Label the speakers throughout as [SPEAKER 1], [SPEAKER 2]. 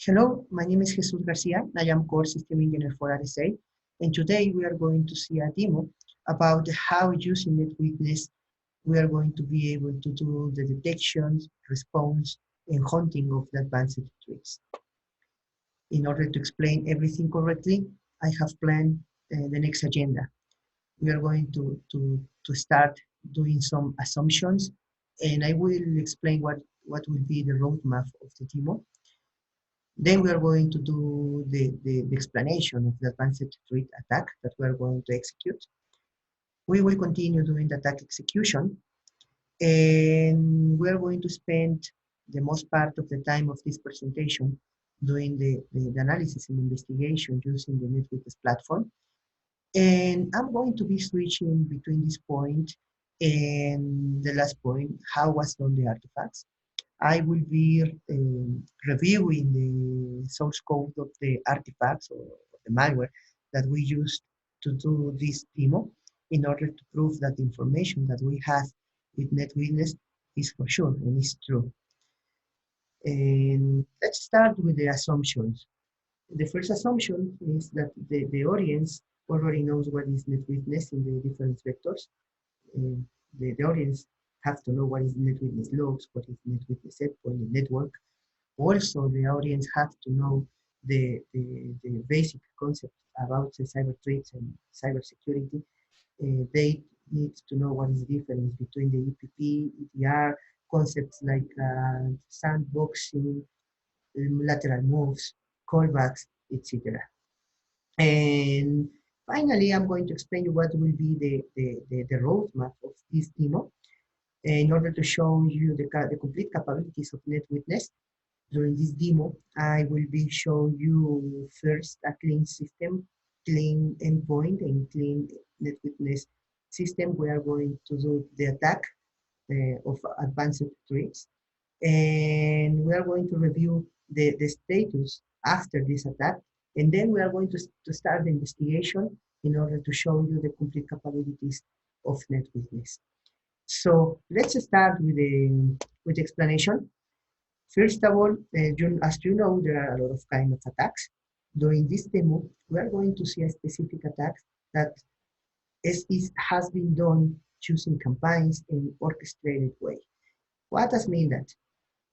[SPEAKER 1] Hello, my name is Jesus Garcia. I am core system engineer for RSA, and today we are going to see a demo about how using NetWitness we are going to be able to do the detection, response, and hunting of the advanced threats. In order to explain everything correctly, I have planned the next agenda. We are going to start doing some assumptions, and I will explain what will be the roadmap of the demo. Then we are going to do the explanation of the advanced threat attack that we are going to execute. We will continue doing the attack execution, and we are going to spend the most part of the time of this presentation doing the analysis and investigation using the NetWitness platform. And I'm going to be switching between this point and the last point, how was done the artifacts. I will be reviewing the source code of the artifacts or the malware that we used to do this demo in order to prove that the information that we have with NetWitness is for sure and is true. And let's start with the assumptions. The first assumption is that the audience already knows what is NetWitness in the different vectors. The audience have to know what is NetWitness logs, what is NetWitness endpoint, the network. Also, the audience have to know the basic concepts about the cyber threats and cyber security. They need to know what is the difference between the EPP, EDR, concepts like sandboxing, lateral moves, callbacks, etc. And finally, I'm going to explain you what will be the roadmap of this demo in order to show you the complete capabilities of NetWitness. During this demo, I will be showing you first a clean system, clean endpoint, and clean NetWitness system. We are going to do the attack of advanced threats, and we are going to review the status after this attack, and then we are going to start the investigation in order to show you the complete capabilities of NetWitness. So let's start with the explanation. First of all, as you know, there are a lot of kind of attacks. During this demo, we are going to see a specific attack that has been done using campaigns in orchestrated way. What does mean that?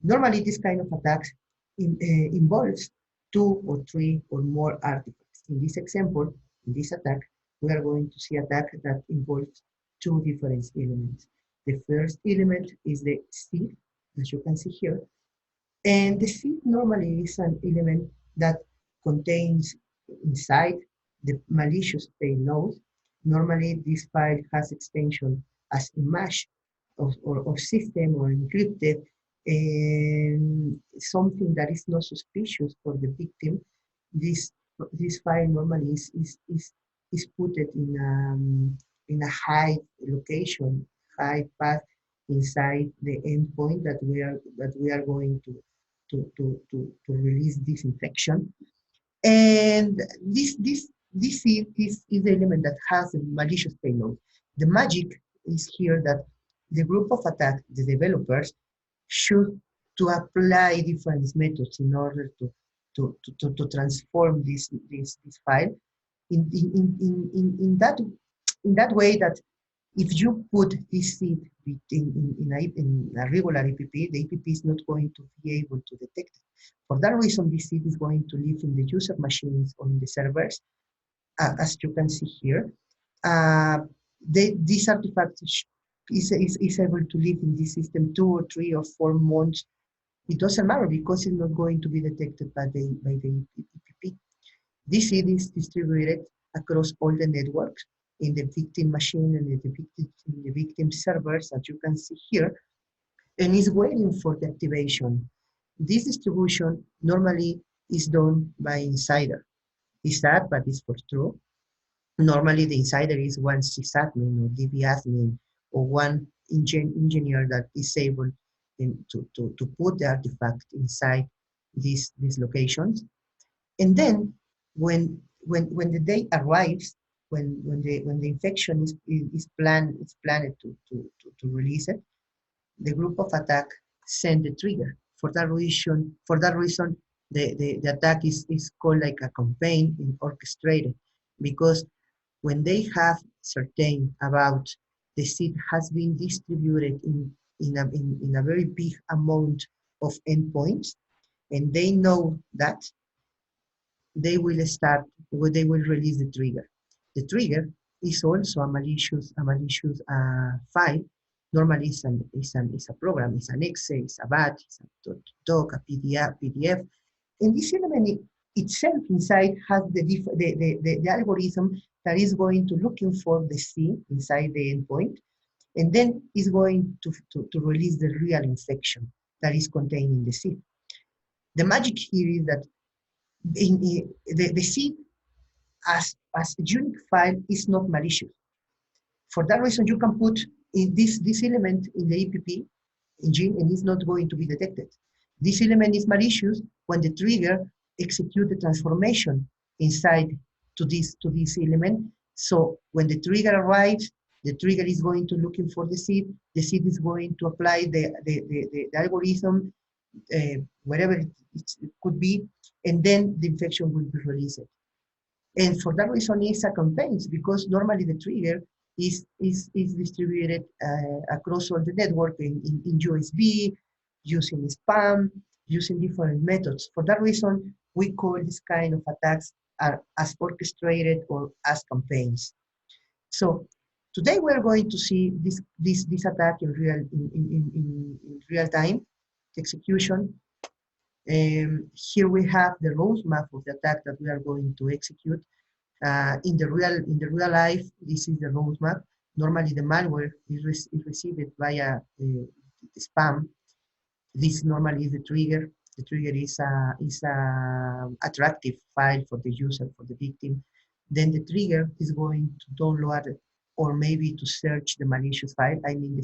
[SPEAKER 1] Normally, this kind of attacks involves 2 or 3 or more artifacts. In this example, in this attack, we are going to see attack that involves 2 different elements. The first element is the seed, as you can see here. And the seed normally is an element that contains inside the malicious payload. Normally, this file has extension as image or system or encrypted, and something that is not suspicious for the victim. This file normally is put in a high location, high path inside the endpoint that we are going to release this infection. And this is the element that has a malicious payload. The magic is here that the group of attack, the developers, should to apply different methods in order to transform this file in that way that if you put this seed in a regular EPP, the EPP is not going to be able to detect it. For that reason, this seed is going to live in the user machines or in the servers, as you can see here. This artifact is able to live in this system 2 or 3 or 4 months. It doesn't matter because it's not going to be detected by the EPP. This seed is distributed across all the networks in the victim machine and in the victim servers, as you can see here, and is waiting for the activation. This distribution normally is done by insider. It's sad, but it's for true. Normally, the insider is one sysadmin or DB admin or one engineer that is able to put the artifact inside these locations. And then when the day arrives, when the infection is planned to release it, the group of attack send the trigger. For that reason, the attack is called like a campaign in orchestrated, because when they have certain about the seed has been distributed in a very big amount of endpoints, and they know that, they will start, they will release the trigger. The trigger is also a malicious file. Normally, it's a program, it's an exe, it's a bat, it's a doc, a PDF, and this element itself inside has the algorithm that is going to looking for the C inside the endpoint, and then is going to release the real infection that is contained in the C. The magic here is that the C as a unique file is not malicious. For that reason, you can put in this element in the EPP engine and it's not going to be detected. This element is malicious when the trigger executes the transformation inside to this element. So when the trigger arrives, the trigger is going to looking for the seed is going to apply the algorithm, wherever it could be, and then the infection will be released. And for that reason, it's a campaign, because normally the trigger is distributed across all the network in USB, using spam, using different methods. For that reason, we call this kind of attacks as orchestrated or as campaigns. So today we're going to see this attack in real time execution. Here we have the roadmap of the attack that we are going to execute. In the real life, this is the roadmap. Normally, the malware is received via spam. This normally is the trigger. The trigger is a attractive file for the user, for the victim. Then the trigger is going to download or maybe to search the malicious file. I mean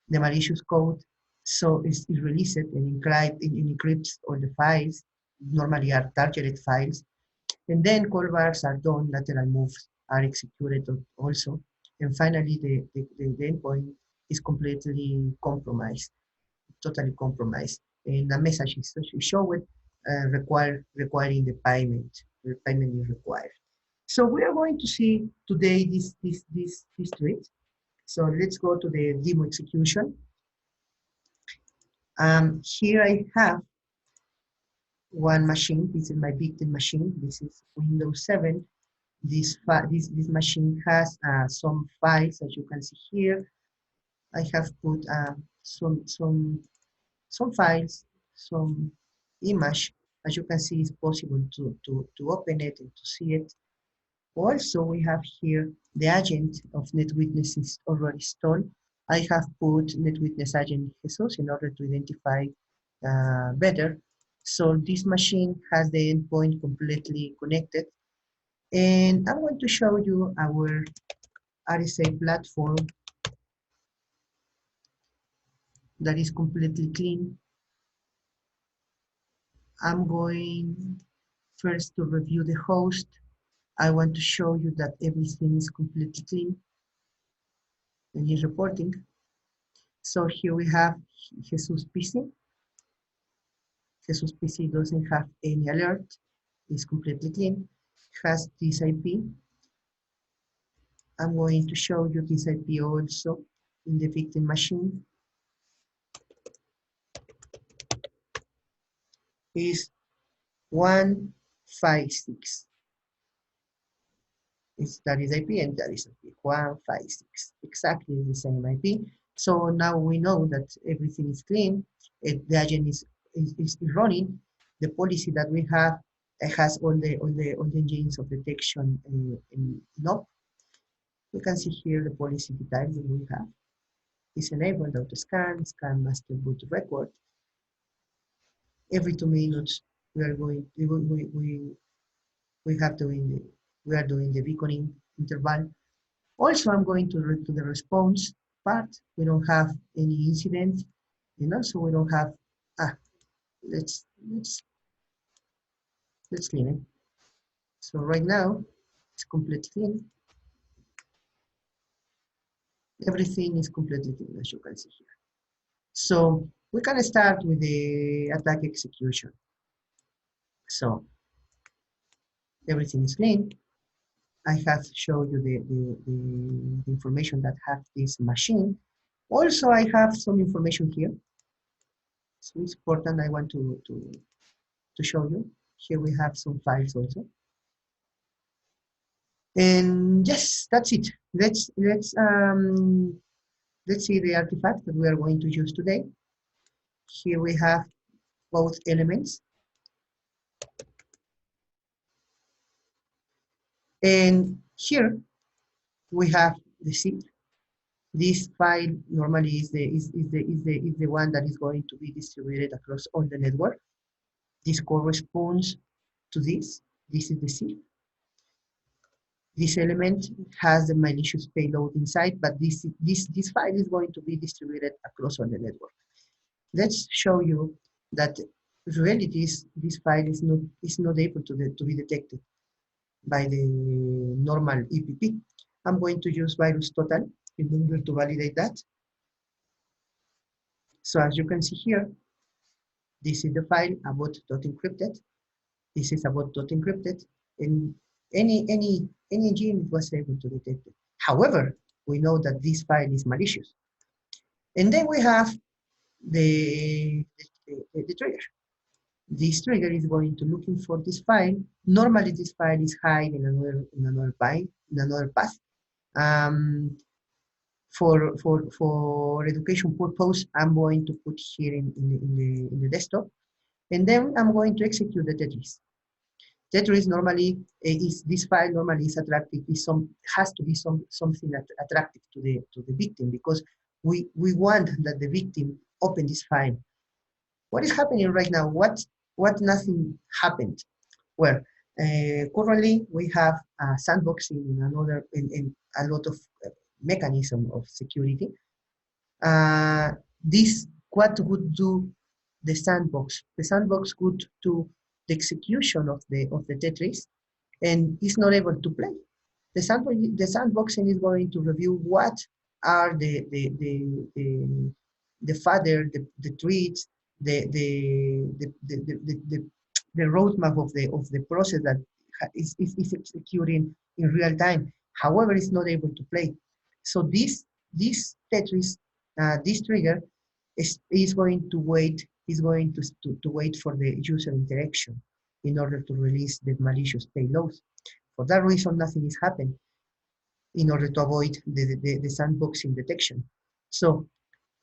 [SPEAKER 1] the malicious code. So it's released and encrypts all the files. Normally are targeted files. And then call bars are done, lateral moves are executed also. And finally, the endpoint is completely compromised, totally compromised. And the message is showed requiring the payment. The payment is required. So we are going to see today this threat. So let's go to the demo execution. Here I have one machine. This is my victim machine. This is Windows 7. This machine has some files, as you can see here. I have put some files, some image. As you can see, it's possible to open it and to see it. Also, we have here the agent of NetWitness is already installed. I have put NetWitness agent Jesus in order to identify better. So this machine has the endpoint completely connected. And I want to show you our RSA platform that is completely clean. I'm going first to review the host. I want to show you that everything is completely clean and is reporting. So here we have Jesus PC. Jesus PC doesn't have any alert. It's completely clean. Has this IP. I'm going to show you this IP also in the victim machine. Is 156. That is IP and that is IP, 156, exactly the same IP. So now we know that everything is clean, the agent is running. The policy that we have has all the engines of detection in up. You can see here the policy details that we have. It's enabled auto scan master boot record. Every 2 minutes we are going we are doing the beaconing interval. Also, I'm going to the response part. We don't have any incident, and also we don't have. Let's clean it. So right now it's completely clean. Everything is completely clean, as you can see here. So we can start with the attack execution. So everything is clean. I have shown you the information that have this machine. Also, I have some information here. So it's important. I want to show you. Here we have some files also. And yes, that's it. Let's see the artifact that we are going to use today. Here we have both elements. And here we have the zip. This file normally is the one that is going to be distributed across all the network. This corresponds to this. This is the zip. This element has the malicious payload inside, but this file is going to be distributed across all the network. Let's show you that really this file is not able to be detected by the normal EPP. I'm going to use virus total in order to validate that. So as you can see here, this is the file about.encrypted. This is about.encrypted, and any engine was able to detect it. However, we know that this file is malicious. And then we have the trigger. This trigger is going to looking for this file. Normally, this file is hidden in another path. For education purpose, I'm going to put here in the desktop, and then I'm going to execute the Tetris. Tetris normally is this file normally is attractive. Has to be something attractive to the victim, because we want that the victim open this file. What is happening right now? What nothing happened? Well, currently we have sandboxing in a lot of mechanism of security. This what would do the sandbox? The sandbox could do the execution of the Tetris, and is not able to play. The sandboxing is going to review what are the further the treats, the roadmap of the process that is executing in real time. However, it's not able to play. So this Tetris, this trigger is going to wait. Is going to wait for the user interaction in order to release the malicious payloads. For that reason, nothing is happening in order to avoid the sandboxing detection. So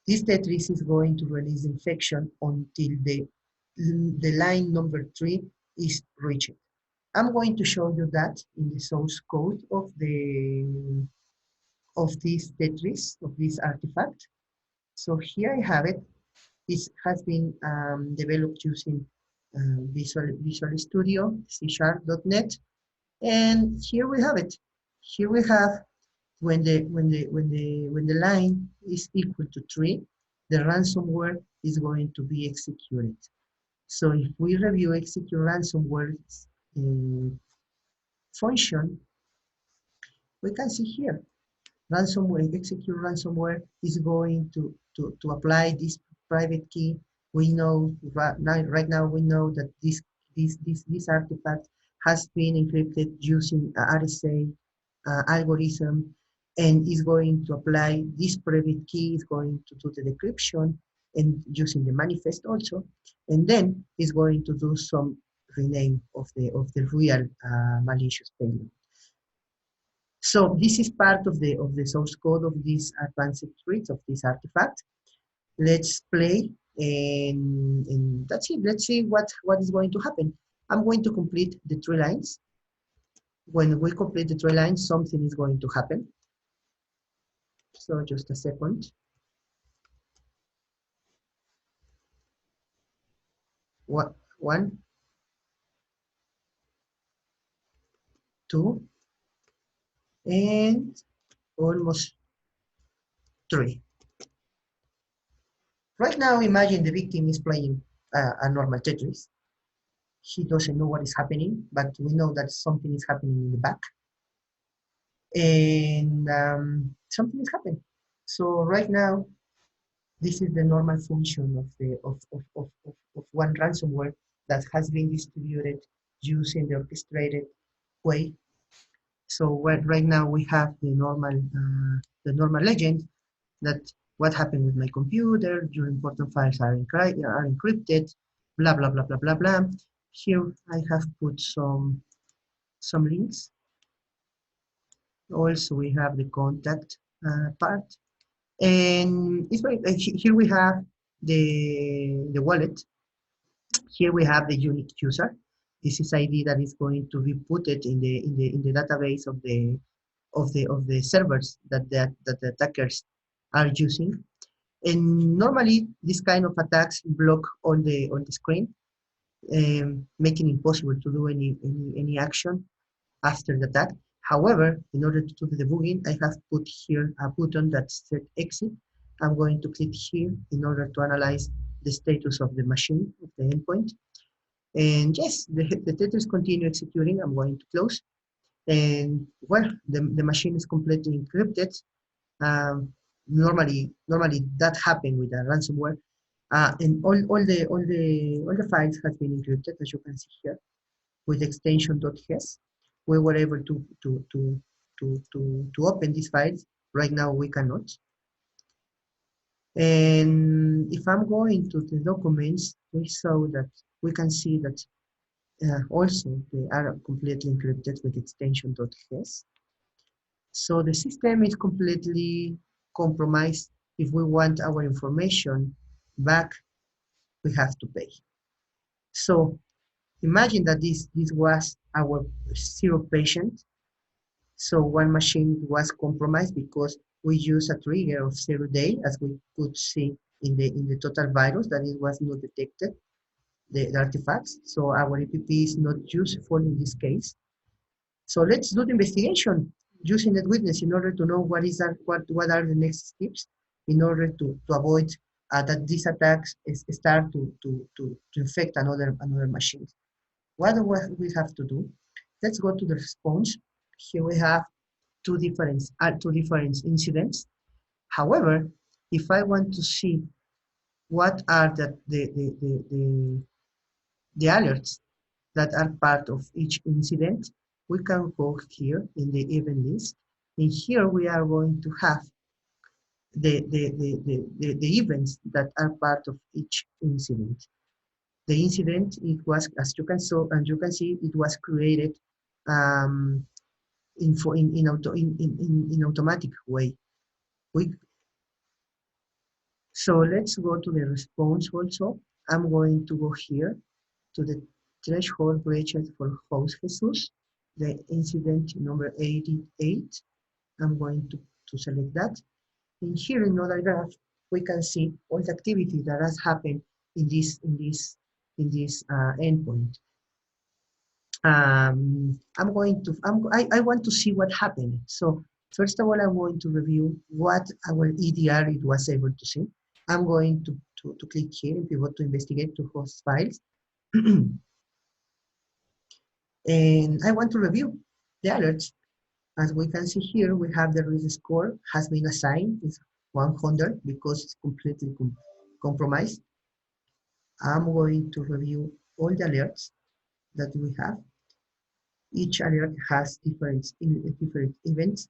[SPEAKER 1] this Tetris is going to release infection until the line number 3 is reached. I'm going to show you that in the source code of this Tetris, of this artifact. So here I have it. It has been developed using Visual Studio, C#.NET, and here we have it. Here we have when the line is equal to 3, the ransomware is going to be executed. So if we review execute ransomware function, we can see here execute ransomware is going to apply this private key. We know right now we know that this artifact has been encrypted using RSA algorithm, and is going to apply this private key, is going to do the decryption and using the manifest also, and then is going to do some rename of the real malicious payload. So this is part of the source code of this advanced threats of this artifact. Let's play, and that's it. Let's see what is going to happen. I'm going to complete the 3 lines. When we complete the 3 lines, something is going to happen. So just a second. 1, 2, and almost 3. Right now, imagine the victim is playing a normal Tetris. He doesn't know what is happening, but we know that something is happening in the back. And something is happening. So right now, this is the normal function of one ransomware that has been distributed using the orchestrated way. So right now we have the normal legend that what happened with my computer, your important files are encrypted, blah, blah, blah, blah, blah, blah. Here I have put some links. Also, we have the contact part. And it's very, here we have the wallet. Here we have the unique user. This is ID that is going to be put it in the database of the servers that the attackers are using. And normally, this kind of attacks block on the screen, making it impossible to do any action after the attack. However, in order to do the debugging, I have put here a button that said exit. I'm going to click here in order to analyze the status of the machine, of the endpoint. And yes, the tetris continue executing. I'm going to close. And well, the machine is completely encrypted. Normally that happened with a ransomware. And all the files have been encrypted, as you can see here, with extension .hes. We were able to open these files. Right now we cannot. And if I'm going to the documents, we saw that we can see that also they are completely encrypted with extension .hes. So the system is completely compromised. If we want our information back, we have to pay. So imagine that this was our zero patient. So one machine was compromised because we used a trigger of 0 day, as we could see in the total virus, that it was not detected, the artifacts. So our EPP is not useful in this case. So let's do the investigation using Netwitness in order to know what are the next steps in order to avoid that these attacks start to infect another machine. What do we have to do? Let's go to the response. Here we have two different incidents. However, if I want to see what are the alerts that are part of each incident, we can go here in the event list. And here we are going to have the events that are part of each incident. The incident, it was, as you can see, it was created in automatic way. So let's go to the response also. I'm going to go here to the threshold breaches for host Jesus, the incident number 88. I'm going to select that. And here in another graph, we can see all the activity that has happened in this endpoint. I want to see what happened. So first of all, I'm going to review what our EDR it was able to see. I'm going to click here and pivot to investigate to host files. And I want to review the alerts. As we can see here, we have the risk score has been assigned. It's 100 because it's completely compromised. I'm going to review all the alerts that we have. Each alert has different events.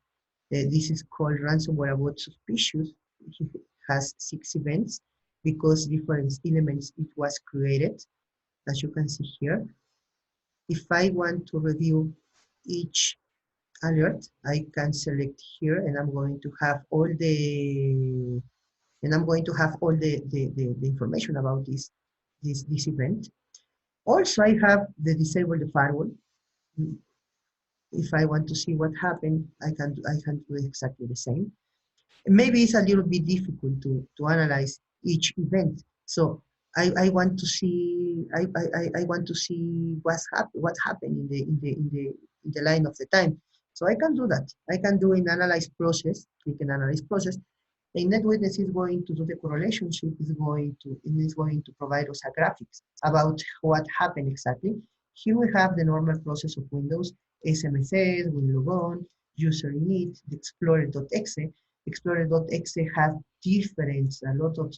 [SPEAKER 1] This is called ransomware about suspicious. It has 6 events because different elements it was created, as you can see here. If I want to review each alert, I can select here, and I'm going to have all the information about this event. Also, I have the disable the firewall. If I want to see what happened, I can do exactly the same. And maybe it's a little bit difficult to analyze each event. So I want to see what happened in the line of the time. So I can do that. I can do an analyze process, click an analyze process. And Netwitness is going to do the correlation. It is going to provide us a graphics about what happened exactly. Here we have the normal process of Windows, SMSS, WinLogon, user init, the Explorer.exe. Explorer.exe has a lot of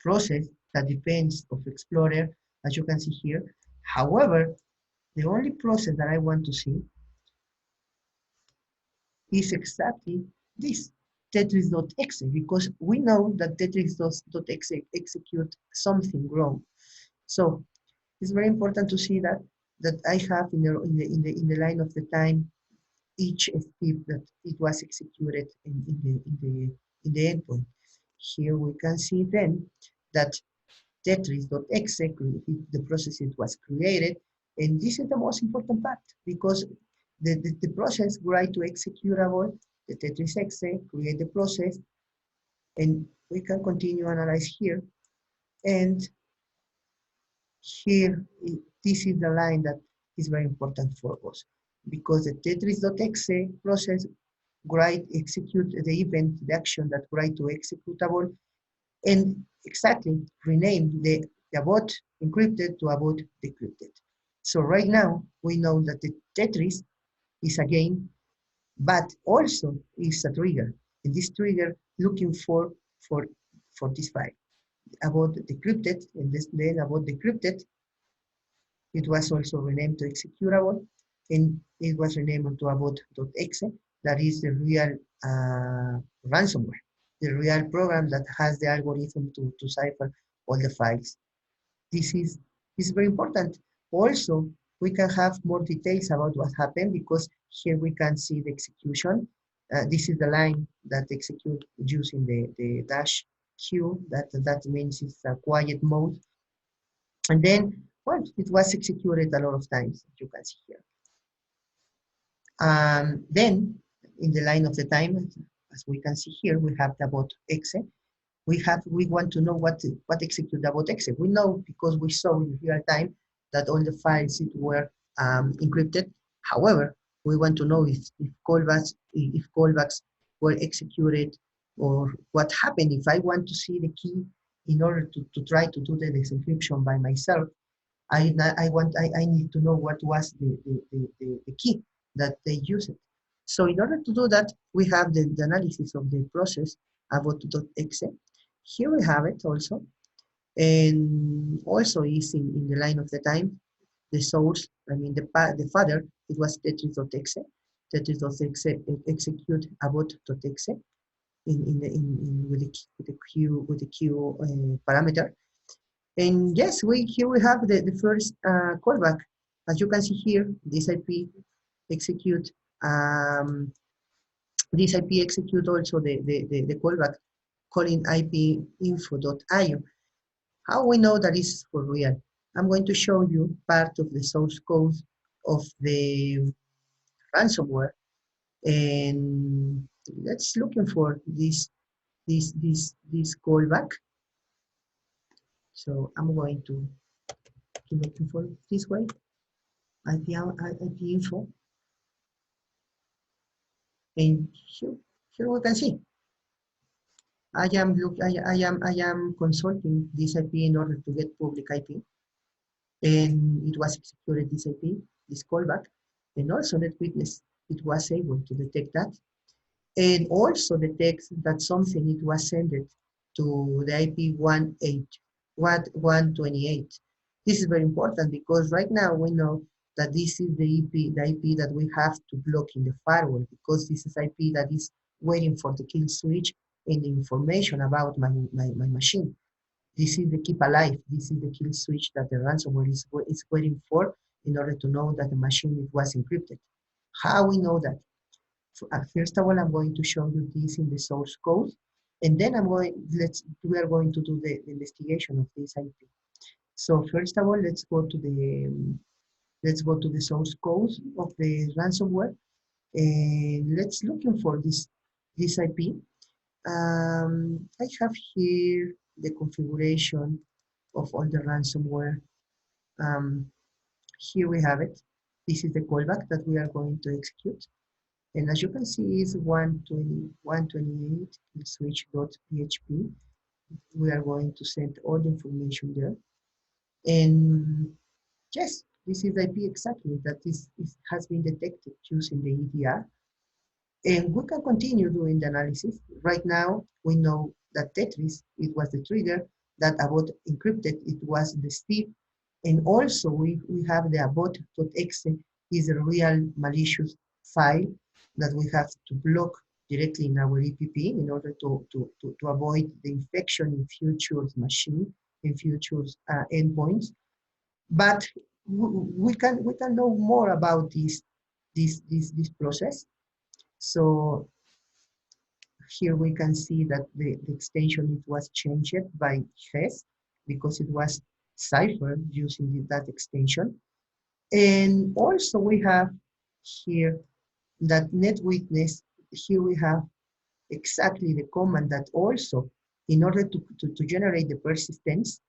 [SPEAKER 1] process that depends of Explorer as you can see here. However, the only process that I want to see is exactly this, Tetris.exe, because we know that Tetris.exe execute something wrong. So it's very important to see that I have in the line of the time each step that it was executed in the endpoint. Here we can see then that Tetris.exe, the process it was created, and this is the most important part because the process write to executable, the Tetris.exe, create the process, and we can continue analyze here. And here, this is the line that is very important for us because the Tetris.exe process write execute the event, the action that write to executable, and exactly rename the abort encrypted to abort decrypted. So right now we know that the Tetris is a game, but also is a trigger, and this trigger looking for for this file about decrypted, and then about decrypted. It was also renamed to executable, and it was renamed to about.exe. That is the real ransomware, the real program that has the algorithm to cipher all the files. This is very important. Also, we can have more details about what happened because here we can see the execution. This is the line that execute using the dash Q. That means it's a quiet mode. And then, well, it was executed a lot of times, as you can see here. Then, in the line of the time, as we can see here, we have the about.exe. We want to know what execute about.exe. We know because we saw in real time that all the files were encrypted. However, we want to know if callbacks were executed or what happened if I want to see the key in order to try to do the disencryption by myself. I need to know what was the key that they used. So in order to do that, we have the analysis of the process about.exe. Here we have it also. And also is in the line of the time, the source, I mean the father, it was Tetris.exe. Tetris.exe execute about.exe with the Q parameter. And yes, here we have the first callback. As you can see here, this IP execute also the callback calling IP info.io. How we know that is for real? I'm going to show you part of the source code of the ransomware, and let's looking for this callback. So I'm going to looking for this way, IP info, and here we can see I am consulting this IP in order to get public IP, and it was executed this IP, this callback, and also Netwitness, it was able to detect that, and also detect that something it was sent to the IP 128. This is very important because right now we know that this is the IP that we have to block in the firewall because this is IP that is waiting for the kill switch and the information about my machine. This is the keep alive. This is the kill switch that the ransomware is waiting for in order to know that the machine was encrypted. How we know that? First of all, I'm going to show you this in the source code, and then we are going to do the investigation of this IP. So first of all, let's go to the source code of the ransomware, and let's looking for this IP. I have here the configuration of all the ransomware. Here we have it. This is the callback that we are going to execute. And as you can see, is 128 switch.php. We are going to send all the information there. And yes, this is the IP exactly that has been detected using the EDR. And we can continue doing the analysis. Right now, we know that Tetris, it was the trigger, that about encrypted, it was the step, And also we have the abort.exe is a real malicious file that we have to block directly in our EPP in order to avoid the infection in future machine, in future endpoints. But we can know more about this process. So here we can see that the extension it was changed by HES because it was ciphered using that extension. And also we have here that NetWitness, here we have exactly the command that also, in order to generate the persistence,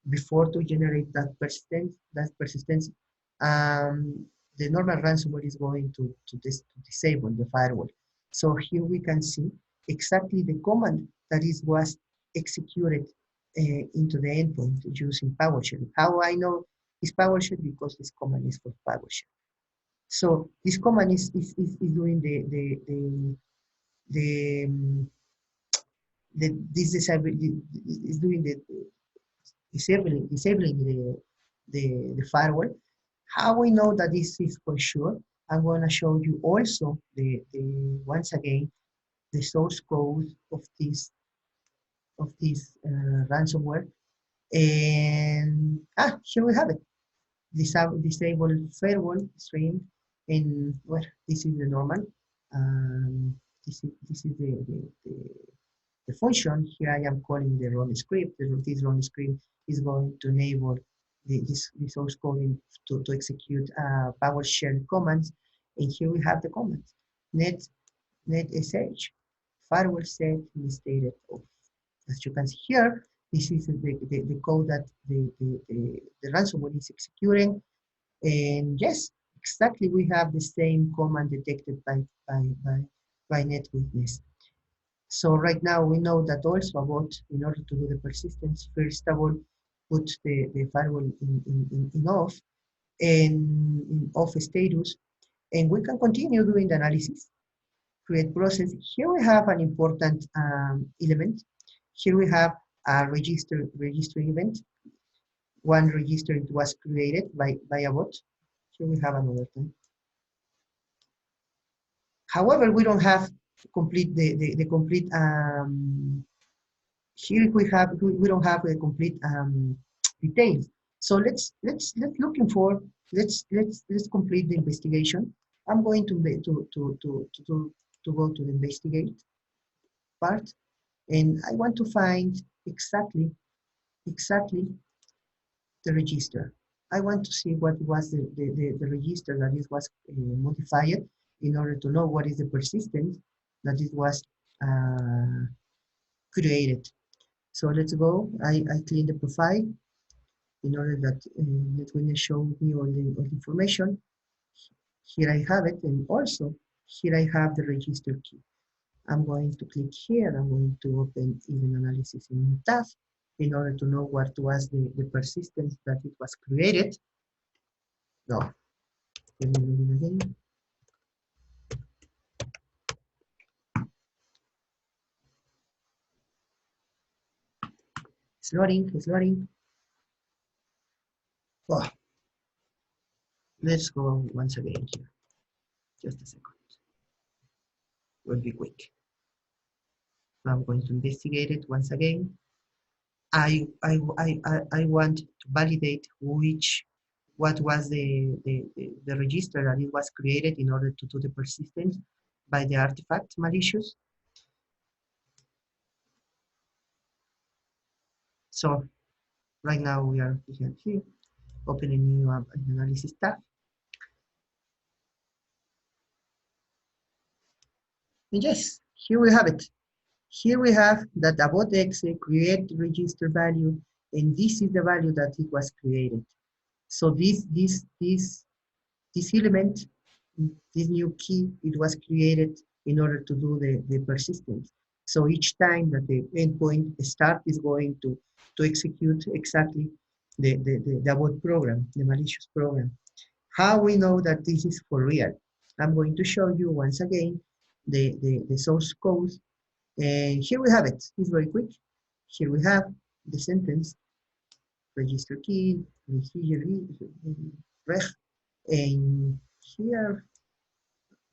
[SPEAKER 1] before to generate that persistence, the normal ransomware is going to disable the firewall. So here we can see exactly the command that was executed into the endpoint using PowerShell. How I know it's PowerShell? Because this command is for PowerShell. So this command is doing this is doing the disabling the firewall. How we know that this is for sure? I'm going to show you also the once again the source code of this ransomware. And here we have it. Disable firewall string, and well, this is the normal. This is the function. Here I am calling the run script. This run script is going to enable this source coding to execute PowerShell commands. And here we have the commands. Net.sh firewall set misstated off. As you can see here, this is the code that the ransomware is executing. And yes, exactly, we have the same command detected by NetWitness. So right now we know that also about, in order to do the persistence, first of all, put the firewall in off and in off status, and we can continue doing the analysis, create process. Here we have an important element. Here we have a register event. One register it was created by a bot. Here we have another thing. However, we don't have complete the complete here we don't have the complete details. So let's looking for let's complete the investigation. I'm going to go to the investigate part, and I want to find exactly the register. I want to see what was the register that it was modified in order to know what is the persistence that it was created. So let's go. I clean the profile in order that NetWitness show me all the information. Here I have it, and also here I have the register key. I'm going to click here. I'm going to open event analysis in new tab in order to know what was the persistence that it was created. No, let me log in again. It's loading, it's loading. Oh, let's go once again here. Just a second. We'll be quick. So I'm going to investigate it once again. I want to validate what was the register that it was created in order to do the persistence by the artifact malicious. So right now we are here, open a new analysis tab. And yes, here we have it. Here we have that abort.exe create register value, and this is the value that it was created. So this element, this new key, it was created in order to do the persistence. So each time that the endpoint start is going to execute exactly the abort program, the malicious program. How we know that this is for real? I'm going to show you once again the source code. And here we have it. It's very quick. Here we have the sentence, register key, reg, and here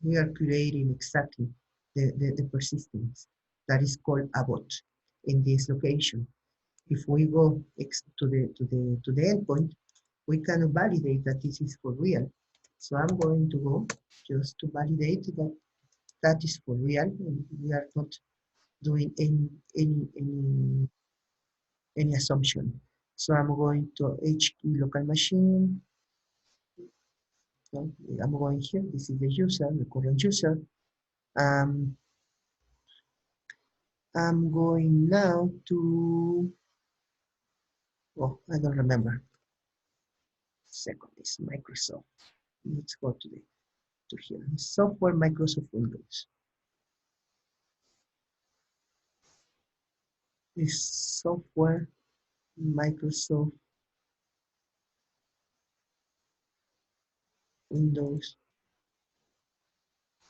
[SPEAKER 1] we are creating exactly the persistence that is called abort in this location. If we go to the endpoint, we can validate that this is for real. So I'm going to go just to validate that that is for real, and we are not doing any assumption. So I'm going to HQ local machine. So I'm going here. This is the user, the current user. I'm going now to, oh, I don't remember. Second is Microsoft. Let's go to here. Software Microsoft Windows. This software Microsoft Windows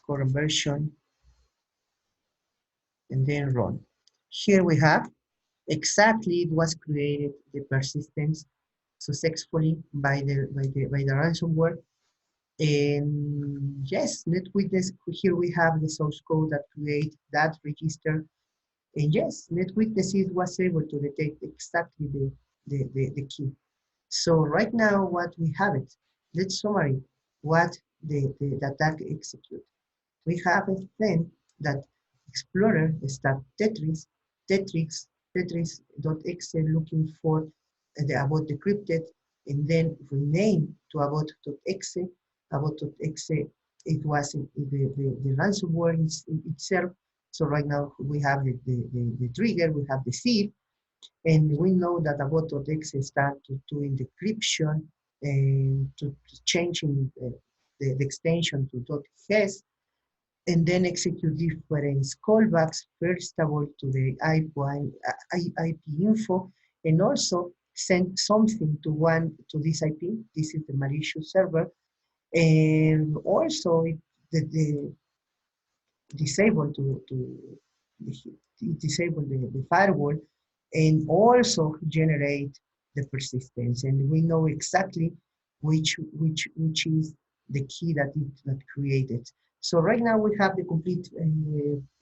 [SPEAKER 1] current version, and then run. Here we have exactly it was created the persistence successfully by the ransomware. And yes, NetWitness, here we have the source code that create that register. And yes, NetWitness was able to detect exactly the key. So right now what we have it, let's summarize what the attack execute. We have a thing that Explorer start Tetris.exe looking for the about decrypted, and then rename to about.exe. About.exe, it was the ransomware itself. So right now we have the trigger, we have the seed, and we know that about.exe start to doing decryption and to changing the extension to .hes, and then execute different callbacks, first of all to the IP info, and also send something to this IP. This is the malicious server, and also the disable disable the firewall, and also generate the persistence. And we know exactly which is the key that created. So right now we have the complete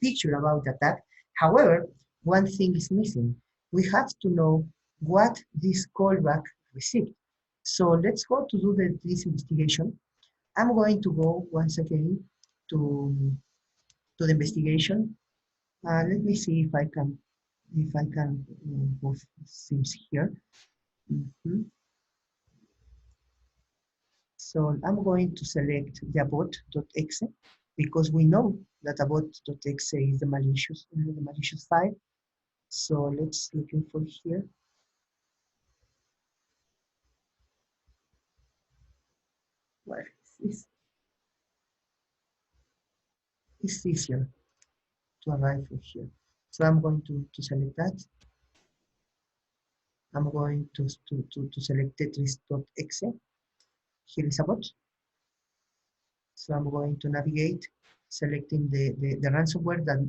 [SPEAKER 1] picture about the attack. However, one thing is missing. We have to know what this callback received. So let's go to do this investigation. I'm going to go once again to the investigation. Let me see if I can move things here. Mhm. So I'm going to select the about.exe because we know that about.exe is the malicious file. So let's looking for here. Where is this? It's easier to arrive from here. So I'm going to select that. I'm going to select tetris.exe. Here is about. So I'm going to navigate, selecting the ransomware that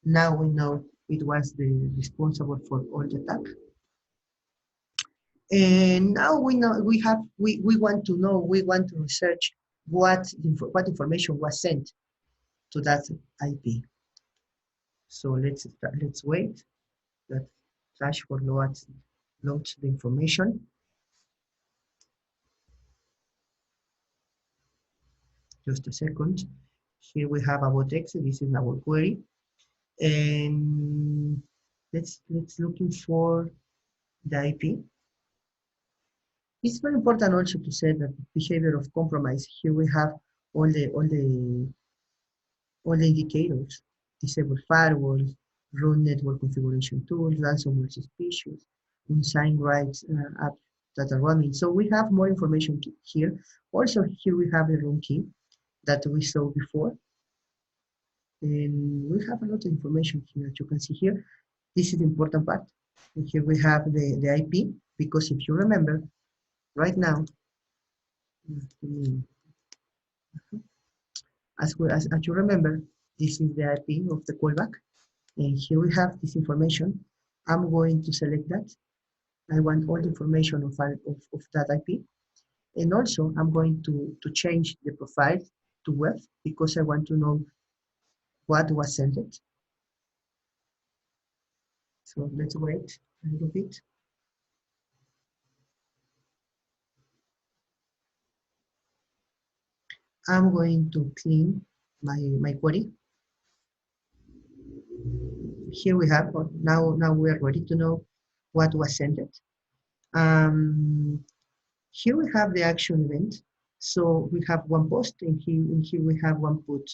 [SPEAKER 1] now we know it was the responsible for all the attack. And now we know we want to know, we want to research what information was sent to that IP. So let's wait that flash for loads the information. Just a second. Here we have about X. This is our query, and let's looking for the IP. It's very important also to say that behavior of compromise. Here we have all the indicators: disable firewalls, run network configuration tools, ransomware suspicious, unsigned rights app that are running. So we have more information here. Also here we have the room key that we saw before. And we have a lot of information here that you can see here. This is the important part. And here we have the IP, because if you remember, right now, as you remember, this is the IP of the callback. And here we have this information. I'm going to select that. I want all the information of that IP. And also, I'm going to change the profile to web because I want to know what was sent it. So let's wait a little bit. I'm going to clean my query. Here we have, now we are ready to know what was sent it. Here we have the action event. So we have one post, and here we have one put.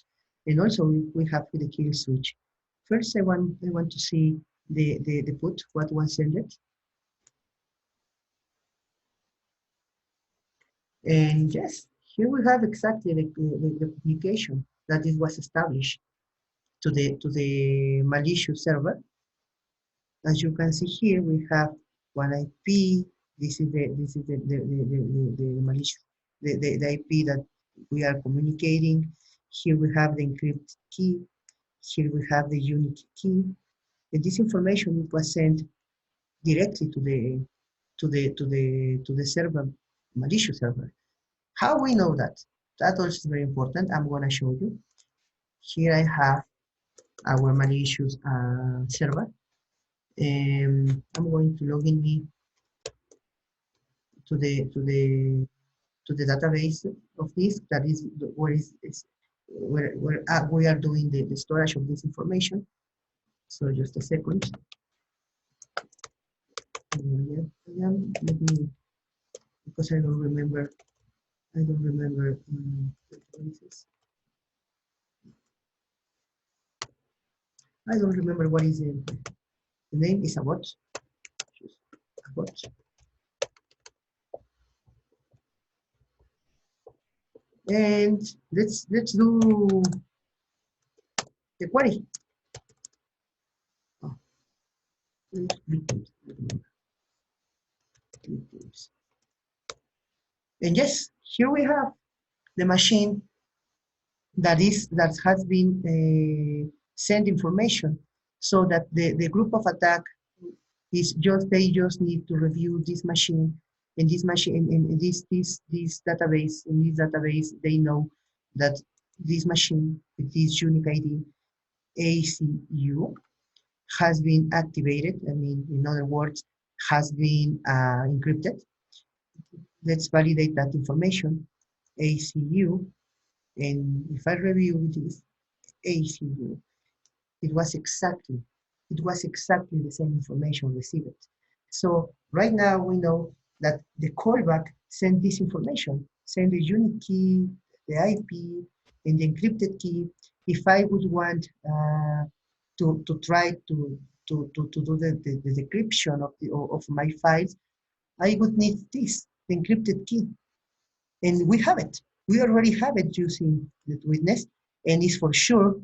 [SPEAKER 1] And also we have the kill switch. First, I want to see the put, what was sent it. And yes, here we have exactly the publication that it was established to the malicious server. As you can see here, we have one IP. This is the malicious the IP that we are communicating. Here we have the encrypted key. Here we have the unique key. And this information it was sent directly to the server, malicious server. How we know that? That also is very important. I'm gonna show you. Here I have our malicious server. I'm going to log in me to the database of this. That is where we are doing the storage of this information. So just a second. Let me, because I don't remember. I don't remember I don't remember what is the name. Is a bot. A bot. And let's do the query. Oh, and yes, here we have the machine that has been sent information, so that the group of attack is they just need to review this machine, and this machine in this database. In this database, they know that this machine with this unique ID ACU has been activated. I mean, in other words, has been encrypted. Let's validate that information, ACU, and if I review this ACU, it was exactly the same information received. So right now we know that the callback sent this information, send the unique key, the IP, and the encrypted key. If I would want to try to do the decryption of my files, I would need this, the encrypted key. And we have it. We already have it using Netwitness, and it's for sure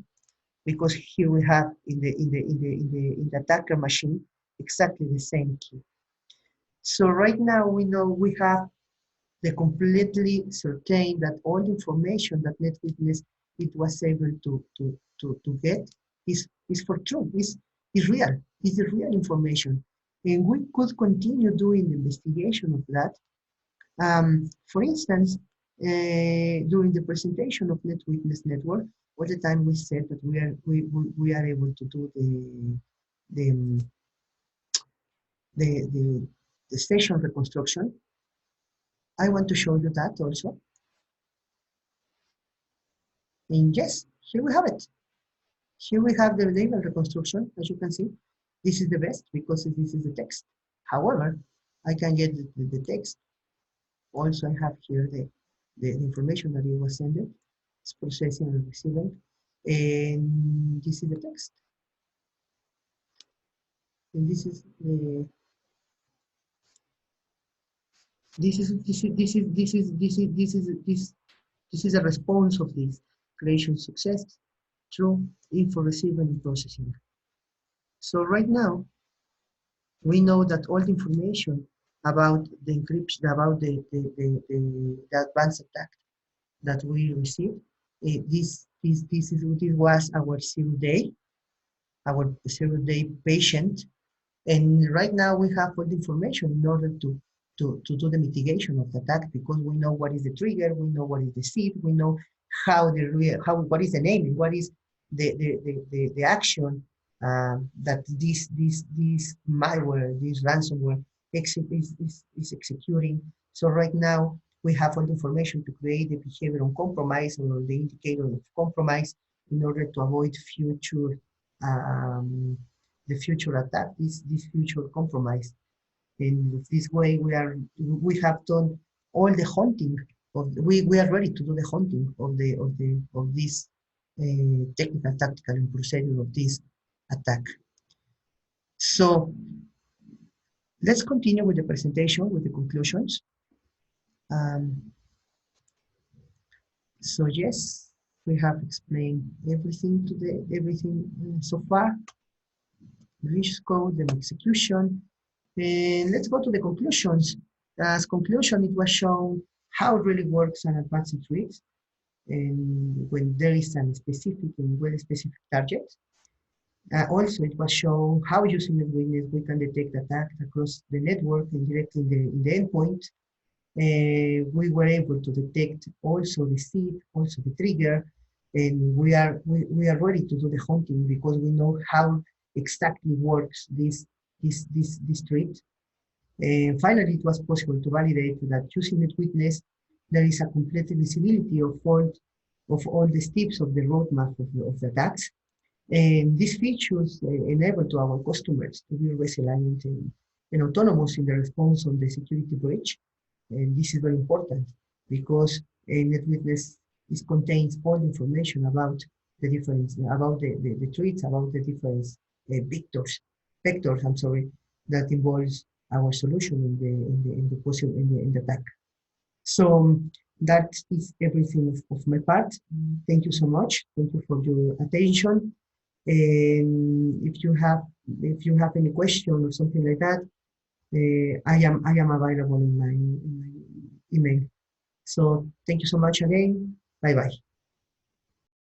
[SPEAKER 1] because here we have in the attacker machine exactly the same key. So right now we know we have the completely certain that all the information that Netwitness it was able to get is for true, is real, is the real information. And we could continue doing the investigation of that. For instance, during the presentation of Netwitness Network, all the time we said that we are able to do the the, the, the station reconstruction. I want to show you that also. And yes, here we have it. Here we have the label reconstruction, as you can see. This is the best because this is the text. However, I can get the text. Also, I have here the information that it was sent. It's processing and receiving. And this is the text. And this is the this is a response of this creation success through info receiving and processing. So right now we know that all the information about the encryption, about the advanced attack that we received. This was our 0 day, our 0 day patient And right now we have all the information in order to do the mitigation of the attack, because we know what is the trigger, we know what is the seed, we know what is the naming, what is the action that this malware, this ransomware is executing. So right now we have all the information to create the behavior of compromise or the indicator of compromise in order to avoid um, the future attack, this future compromise. In this way, we have done all the hunting we are ready to do the hunting of this technical, tactical, and procedure of this attack. So let's continue with the presentation with the conclusions. Um, so yes, we have explained everything today, everything so far. Rich code, the execution, and let's go to the conclusions. As conclusion, it was shown how it really works on advanced threats, and when there is a specific and well-specific target. Also, it was shown how using Netwitness we can detect attacks across the network and directly in the endpoint. We were able to detect also the seed, also the trigger, and we are ready to do the hunting because we know how exactly works this threat. And finally, it was possible to validate that using Netwitness, there is a complete visibility of all the steps of the roadmap of the attacks. And these features enable to our customers to be resilient and autonomous in the response on the security breach. And this is very important because Netwitness contains all the information about the difference, about the threats, about the different vectors, I'm sorry, that involves our solution in the attack. So that is everything of my part. Thank you so much. Thank you for your attention. And if you have any question or something like that, I am available in my email. So thank you so much again. Bye bye.